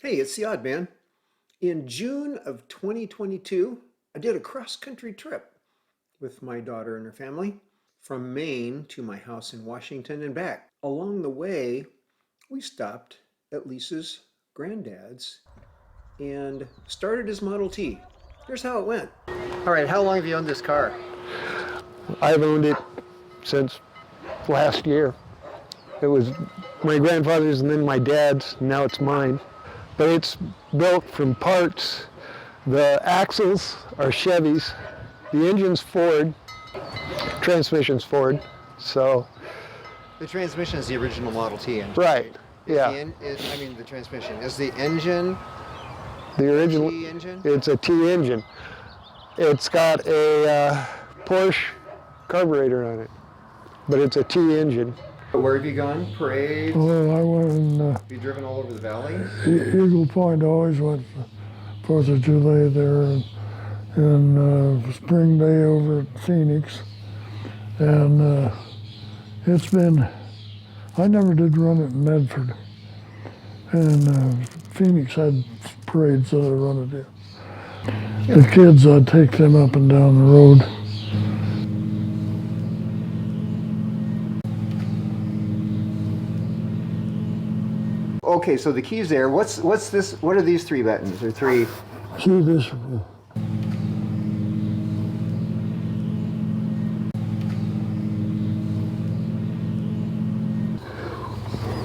Hey, it's the Odd Man. In June of 2022, I did a cross-country trip with my daughter and her family from Maine to my house in Washington and back. Along the way, we stopped at Lisa's granddad's and started his Model T. Here's how it went. All right, how long have you owned this car? I've owned it since last year. It was my grandfather's and then my dad's, now it's mine. But it's built from parts. The axles are Chevys, the engine's Ford, transmission's Ford, so. The transmission is the original Model T engine. Right, yeah. The transmission. Is the engine The original, T engine? it's a T engine. It's got a Porsche carburetor on it, but it's a T engine. Where have you gone? Parades? Well, I went in Have you driven all over the valley? Eagle Point. I always went 4th of July there, and Spring Day over at Phoenix. And it's been, I never did run it in Medford. And Phoenix had parades that I run it in. The kids, I'd take them up and down the road. Okay, so the key's there. What's this? What are these three buttons? Or three? See this?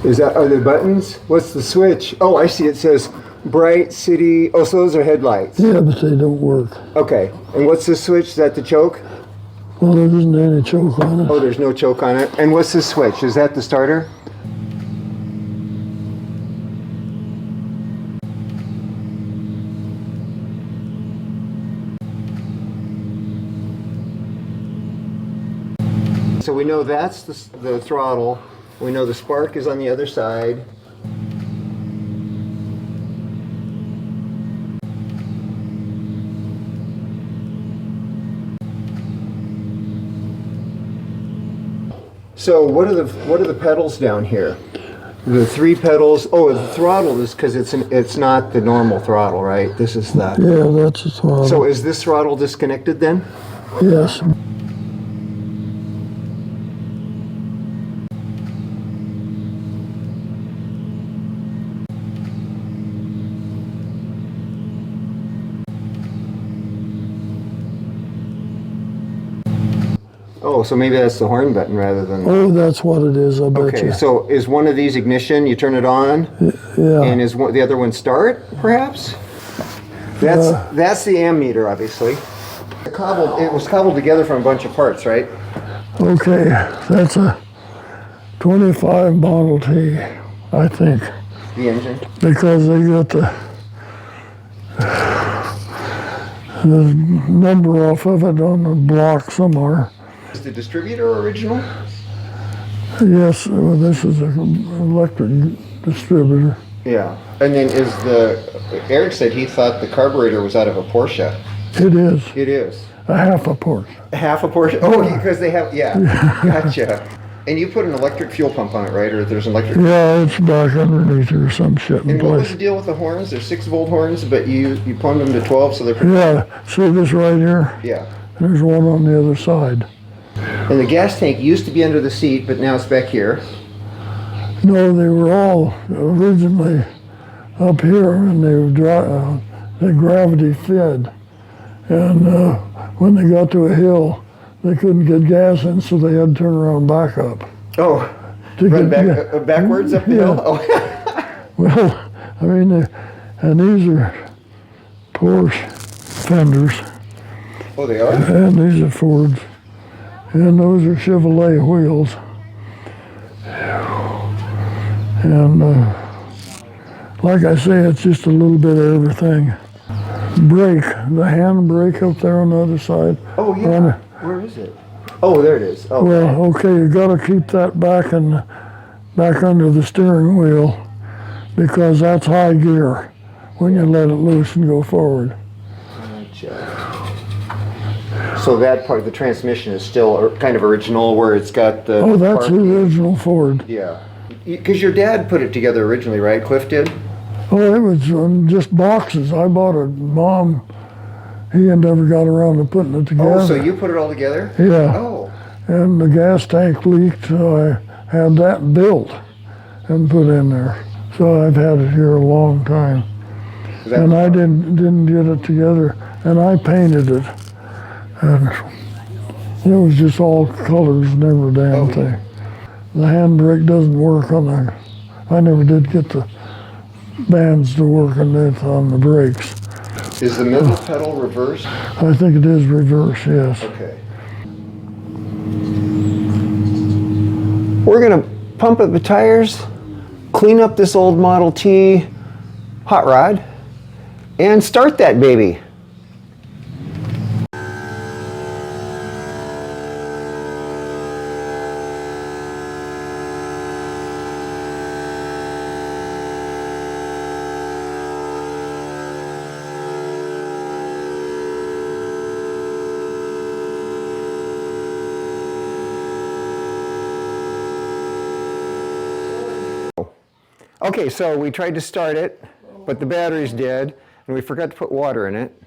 Are the buttons? What's the switch? Oh, I see. It says bright city. Oh, so those are headlights. Yeah, but they don't work. Okay. And what's the switch? Is that the choke? Well, there isn't any choke on it. Oh, there's no choke on it. And what's the switch? Is that the starter? So we know that's the throttle. We know the spark is on the other side. So what are the pedals down here? The three pedals. Oh, the throttle is because it's not the normal throttle, right? This is the. Yeah, that's the throttle. So is this throttle disconnected then? Yes. Oh, so maybe that's the horn button rather than. Oh, that's what it is, I bet Okay, you. so is one of these ignition? You turn it on, Yeah. and is the other one start? Perhaps. That's the ammeter, obviously. It was cobbled together from a bunch of parts, right? Okay, that's a 25 Model T, I think, The engine. because they got the number off of it on the block somewhere. Is the distributor original? Yes, well, this is an electric distributor. Yeah. And then Eric said he thought the carburetor was out of a Porsche. It is It is. a half a Porsche. Half a Porsche? Oh, because they have, yeah. Gotcha. And you put an electric fuel pump on it, right? Or there's an electric. Yeah, it's back underneath or some shit in And what was place. the deal with the horns? They're 6-volt horns, but you plumbed them to 12, so they're pretty. Yeah, see this right here? Yeah. There's one on the other side. And the gas tank used to be under the seat, but now it's back here. No, they were all originally up here, and they were gravity fed. And when they got to a hill, they couldn't get gas in, so they had to turn around and back up. Oh, To run get- back, backwards up the hill? Oh. Well, I mean, and these are Porsche fenders, Oh, they are? and these are Fords, and those are Chevrolet wheels. And like I say, it's just a little bit of everything. Brake, the hand brake up there on the other side. Oh, yeah. On- Where is it? Oh, there it is. Oh, Well, okay, you gotta keep that back under the steering wheel, because that's high gear when you let it loose and go forward. gotcha. So that part of the transmission is still kind of original, where it's got the. Oh, that's the parking. original Ford. Yeah. Because your dad put it together originally, right? Cliff did? Oh, it was just boxes. I bought it. Mom, he never got around to putting it together. Oh, so you put it all together? Yeah. Oh. And the gas tank leaked, so I had that built and put in there. So I've had it here a long time. And I didn't get it together, and I painted it. And it was just all colors and every damn thing. The handbrake doesn't work on the, I never did get the bands to work on the brakes. Is the middle pedal reversed? I think it is reverse, yes. Okay. We're gonna pump up the tires, clean up this old Model T hot rod, and start that baby. Okay, so we tried to start it, but the battery's dead, and we forgot to put water in it.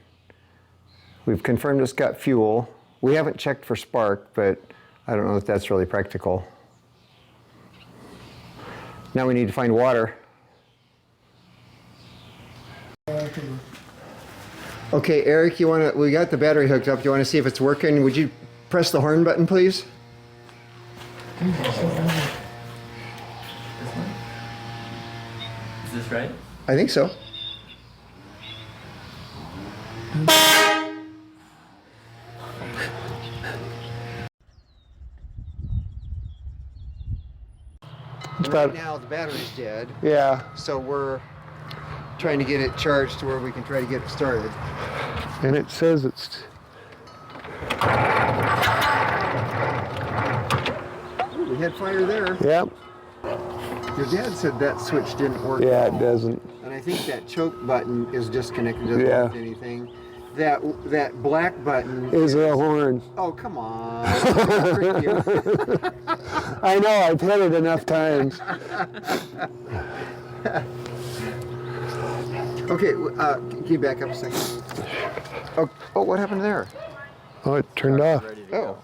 We've confirmed it's got fuel. We haven't checked for spark, but I don't know if that's really practical. Now we need to find water. Okay, Eric, we got the battery hooked up. You want to see if it's working? Would you press the horn button, please? Is this right? I think so. It's Right about, now the battery's dead, yeah, so we're trying to get it charged to where we can try to get it started. and it says it's, Ooh, we had fire there. yep, Your dad said that switch didn't work. yeah, it doesn't. And I think that choke button is disconnected, doesn't Yeah. work anything. That black button Is a horn. Oh, come on. Trick you. I know, I've hit it enough times. Okay, can you back up a second? Oh, what happened there? Oh, it turned off. Ready to Oh.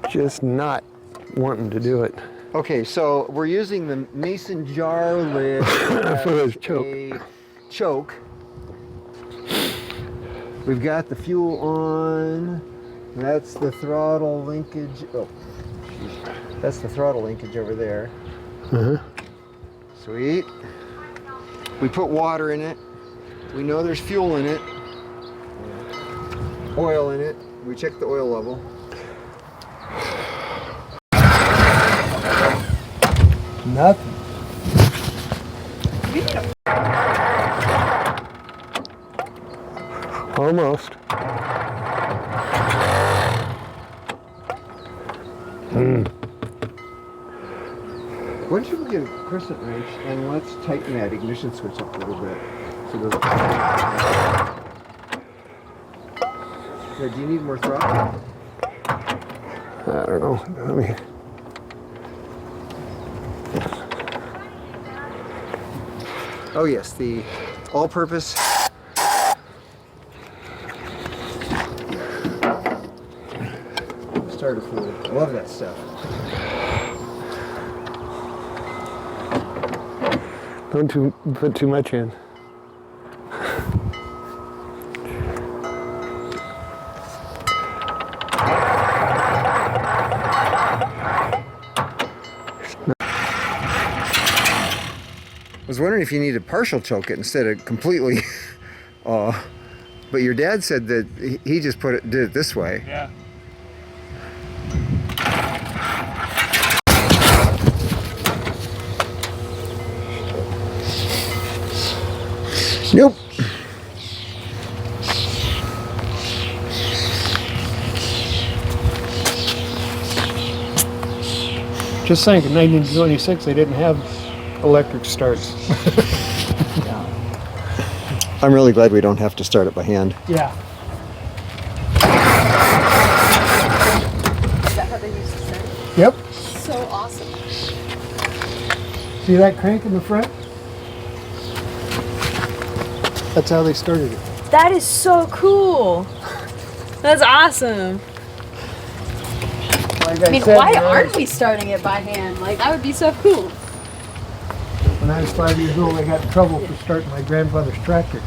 go. Just not wanting to do it. Okay, so we're using the mason jar lid For the as choke. a choke. We've got the fuel on. That's the throttle linkage. Oh, that's the throttle linkage over there. Uh-huh. Sweet. We put water in it. We know there's fuel in it. Oil in it. We checked the oil level. Nothing. Almost. Why don't you get a crescent wrench and let's tighten that ignition switch up a little bit. So it doesn't... Yeah, do you need more throttle? I don't know. I mean, Oh yes, the all-purpose starter fluid. I love that stuff. don't put too much in. I was wondering if you need to partial choke it instead of completely. But your dad said that he just did it this way. Yeah. Nope. Just think, in 1926, they didn't have electric starts. I'm really glad we don't have to start it by hand. Yeah. Is that how they used to say it? Yep. So awesome. See that crank in the front? That's how they started it. That is so cool. That's awesome. Like I mean, said, why when I aren't was- we starting it by hand? Like, that would be so cool. When I was 5 years old, I got in trouble for starting my grandfather's tractor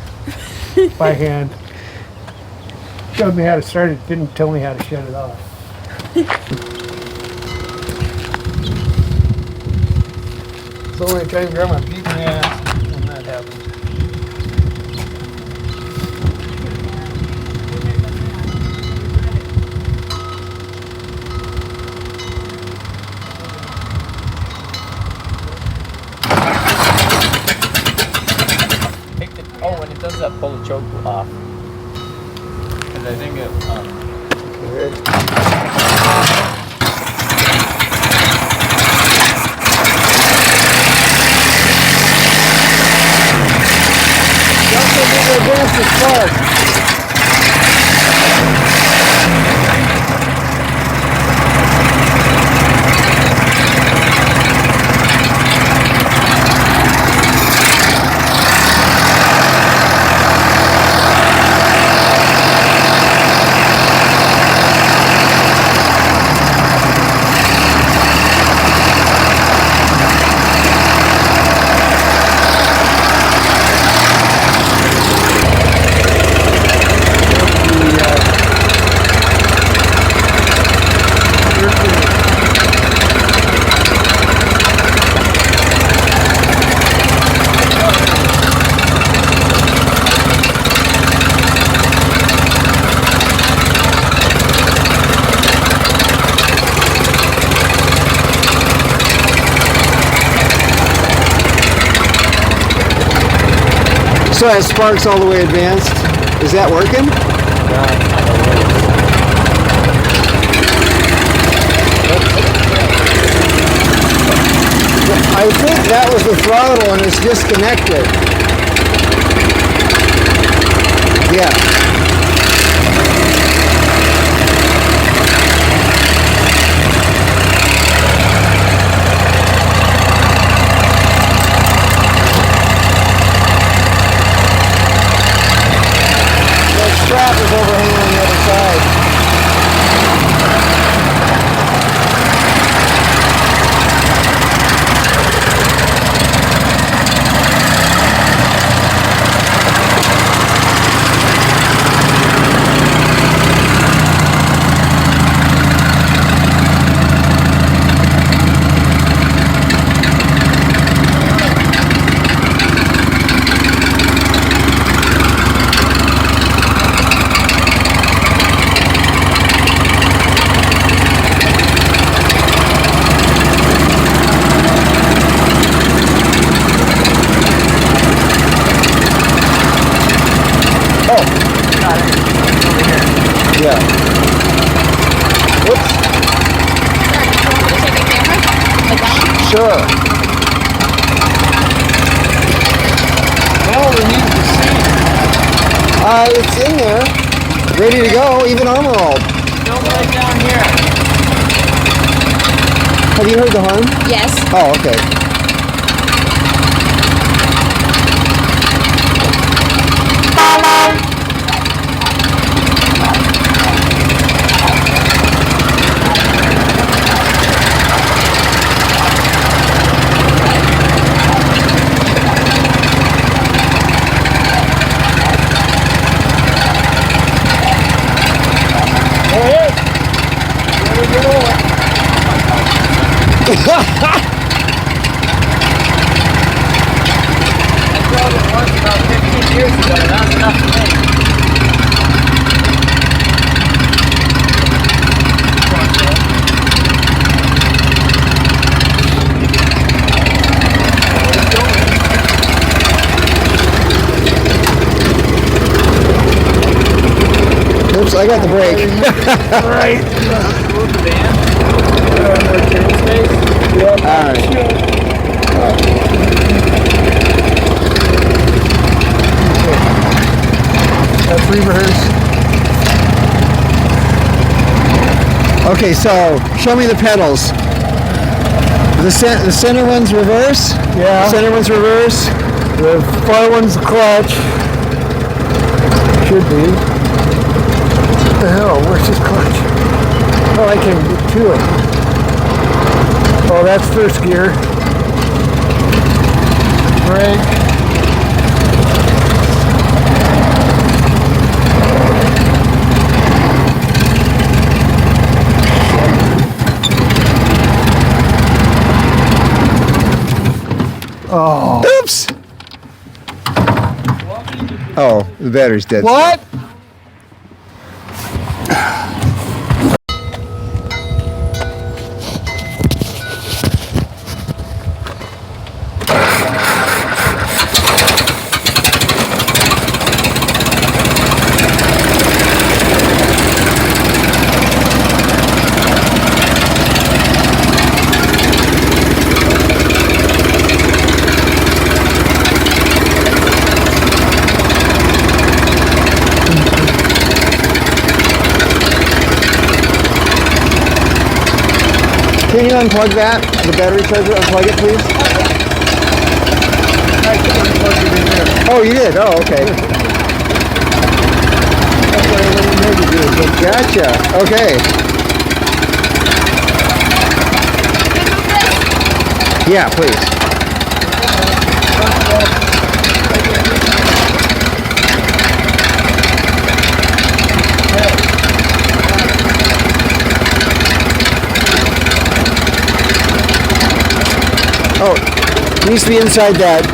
by hand. Showed me how to start it, didn't tell me how to shut it off. It's the only time Grandma beat my ass when that happened. Oh, when it does that, pull the choke off. Because I think So as sparks all the way advanced, is that working? I think that was the throttle and it's disconnected. Yeah. The strap is overhanging on the other side. Yeah. Whoops. Sure. Now we need to see. It's in there, ready to go, even armor rolled. don't right down here. Have you heard the horn? Yes. Oh, okay. I drove it once about 15 years ago, and that was enough for me. Oops, I got the brake. Right. Move the van. More turn space. Alright. That's reverse. Okay, so show me the pedals. The center one's reverse? Yeah. The center one's reverse? The far one's the clutch. Should be. What the hell? Where's his clutch? Oh, I can't get to it. Oh, that's first gear. Brake. Oh. Oops! Oh, the battery's dead. What? Can you unplug that? The battery charger, unplug it, please? Oh, you did? Oh, okay. That's what I wanted to know to do. Gotcha. Okay. Yeah, please. Oh, needs to be inside that.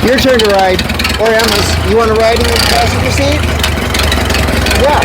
Your turn to ride. Or Emma's. You want to ride in the passenger seat? Yeah.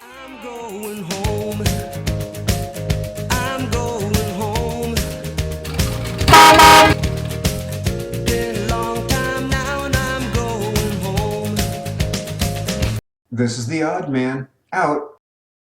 I'm going home. I'm going home. Been a long time now and I'm going home. This is the odd man out.